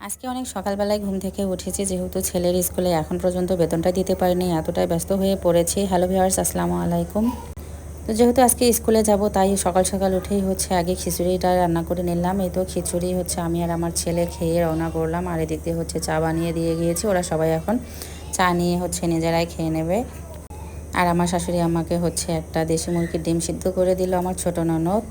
আজকে অনেক সকালবেলায় ঘুম থেকে উঠেছি, যেহেতু ছেলের স্কুলে এখন পর্যন্ত বেতনটা দিতে পারিনি, এতটাই ব্যস্ত হয়ে পড়েছি। হ্যালো ভিউয়ার্স, আসসালামু আলাইকুম। তো যেহেতু আজকে স্কুলে যাব, তাই সকাল সকাল উঠেই আগে খিচুড়িটা রান্না করে নিলাম। এই তো খিচুড়ি আমি আর আমার ছেলে খেয়ে রওনা করলাম। আর এদিক দিয়ে চা বানিয়ে দিয়ে গিয়েছি, ওরা সবাই এখন চা নিয়ে নিজেরাই খেয়ে নেবে। আর আমার শাশুড়ি আমাকে একটা দেশি মুরগির ডিম সিদ্ধ করে দিল আমার ছোট ননদ।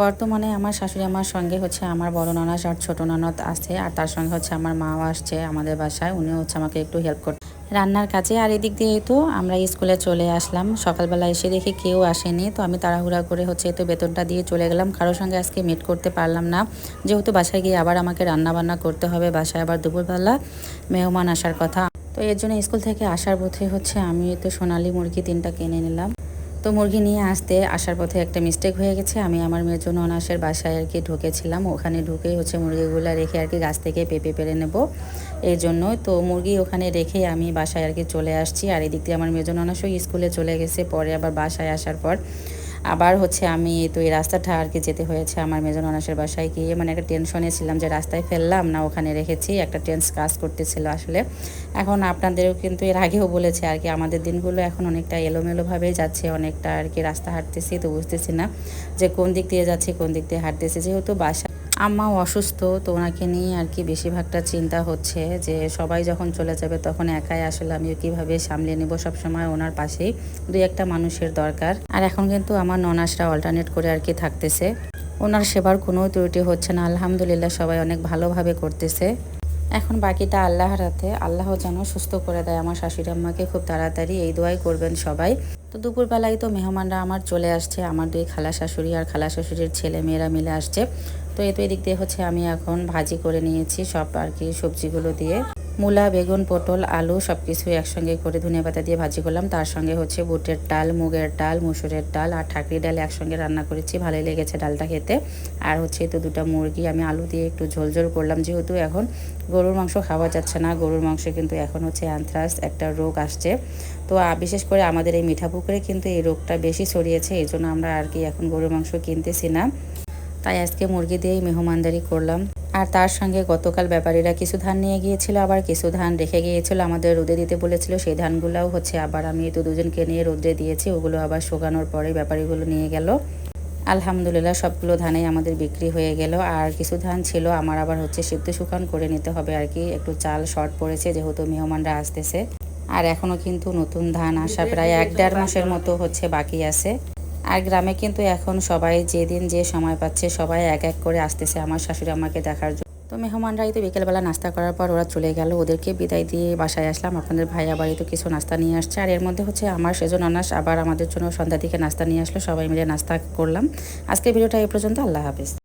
বর্তমানে আমার শাশুড়ি আমার সঙ্গে আমার বড় ননদ আর ছোট ননদ আছে, আর তার সঙ্গে আমার মাও আসছে আমাদের বাসায়। উনিও আমাকে একটু হেল্প করতে রান্নার কাজে। আর এদিক দিয়ে তো আমরা স্কুলে চলে আসলাম। সকালবেলা এসে দেখি কেউ আসেনি, তো আমি তাড়াহুড়া করে তো বেতনটা দিয়ে চলে গেলাম। কারোর সঙ্গে আজকে মিট করতে পারলাম না, যেহেতু বাসায় গিয়ে আবার আমাকে রান্না বান্না করতে হবে। বাসায় আবার দুপুরবেলা মেহমান আসার কথা। তো এর জন্য স্কুল থেকে আসার পথে আমি তো সোনালী মুরগি 3টা কিনে নিলাম। তো মুরগি নিয়ে আসার পথে একটা মিস্টেক হয়ে গেছে। আমি আমার মেয়ের জন্য অনাসের বাসায় ঢুকেছিলাম। ওখানে ঢুকেই মুরগিগুলো রেখে গাছ থেকে পেঁপে পেরে নেব, এই জন্য তো মুরগি ওখানে রেখেই আমি বাসায় চলে আসছি। আর এদিক দিয়ে আমার মেয়ের জন্য অনাসও স্কুলে চলে গেছে। পরে আবার বাসায় আসার পর আবার আমি তো এই রাস্তাটা যেতে হয়েছে আমার মেজন অনাসের বাসায় গিয়ে। একটা টেনশনে ছিলাম যে রাস্তায় ফেললাম না ওখানে রেখেছি, একটা টেন্স কাজ করতেছিল আসলে। এখন আপনাদেরও কিন্তু এর আগেও বলেছে আমাদের দিনগুলো এখন অনেকটা এলোমেলোভাবেই যাচ্ছে, অনেকটা রাস্তা হাঁটতেছি তো বুঝতেছি না যে কোন দিক দিয়ে যাচ্ছি কোন দিক দিয়ে হাঁটতেছি। যেহেতু বাসা আম্মাও অসুস্থ, তো ওনাকে নিয়ে বেশিরভাগটা চিন্তা হচ্ছে যে সবাই যখন চলে যাবে তখন একাই আসলে আমি কীভাবে সামলিয়ে নেব। সবসময় ওনার পাশেই 2-1টা মানুষের দরকার। আর এখন কিন্তু আমার ননাসরা অল্টারনেট করে থাকতেছে। ওনার সেবার কোনো ত্রুটি হচ্ছে না, আলহামদুলিল্লাহ সবাই অনেক ভালোভাবে করতেছে। এখন বাকিটা আল্লাহর হাতে, আল্লাহ যেন সুস্থ করে দেয় আমার শাশুড়ি আম্মাকে খুব তাড়াতাড়ি, এই দোয়াই করবেন সবাই। তো দুপুরবেলায় তো মেহমানরা আমার চলে আসছে, আমার 2 খালা শাশুড়ি আর খালা শাশুড়ির ছেলে মেয়েরা মিলে আসছে। তো এদিক দিয়ে আমি এখন ভাজি করে নিয়েছি সব সবজিগুলো দিয়ে। মূলা, বেগুন, পটল, আলু সব কিছু একসঙ্গে করে ধনেপাতা দিয়ে ভাজি করলাম। তার সঙ্গে বুটের ডাল, মুগের ডাল, মসুরের ডাল আর ঠাকরি ডাল একসঙ্গে রান্না করেছি, ভালোই লেগেছে ডালটা খেতে। আর তো 2টা মুরগি আমি আলু দিয়ে একটু ঝোল ঝোল করলাম, যেহেতু এখন গরুর মাংস খাওয়া যাচ্ছে না। গরুর মাংসে কিন্তু এখন অ্যানথ্রাক্স একটা রোগ আসছে। তো বিশেষ করে আমাদের এই মিঠাপুকুরে কিন্তু এই রোগটা বেশি ছড়িয়েছে, এই জন্য আমরা এখন গরুর মাংস কিনতেছি না। তাই আজকে মুরগি দিয়েই মেহমানদারি করলাম। আর তার সঙ্গে গতকাল ব্যাপারীরা কিছু ধান নিয়ে গিয়েছিল, আবার কিছু ধান রেখে গিয়েছিল, আমাদের রোদে দিতে বলেছিল। সেই ধানগুলোও আবার আমি তো দুজনকে নিয়ে রোদে দিয়েছি, ওগুলো আবার শুকানোর পরে ব্যাপারীগুলো নিয়ে গেল। আলহামদুলিল্লাহ সবগুলো ধানেই আমাদের বিক্রি হয়ে গেল। আর কিছু ধান ছিল আমার আবার সিদ্ধ শুকান করে নিতে হবে একটু চাল শর্ট পড়েছে, যেহেতু মেহমানরা আসতেছে। আর এখনও কিন্তু নতুন ধান আসা প্রায় 1-1.5 মাসের মতো বাকি আছে। আর গ্রামে কিন্তু এখন সবাই যেদিন যে সময় পাচ্ছে সবাই এক এক করে আসতেছে আমার শাশুড়ি আমাকে দেখার জন্য। তো মেহমানরাই তো বিকেলবেলা নাস্তা করার পর ওরা চলে গেল, ওদেরকে বিদায় দিয়ে বাসায় আসলাম। আপনাদের ভাইয়া বাড়িতে কিছু নাস্তা নিয়ে আসছে, আর এর মধ্যে আমার সেজন অনাস আবার আমাদের জন্য সন্ধ্যা থেকে নাস্তা নিয়ে আসলো, সবাই মিলে নাস্তা করলাম। আজকের ভিডিওটা এই পর্যন্ত, আল্লাহ হাফেজ।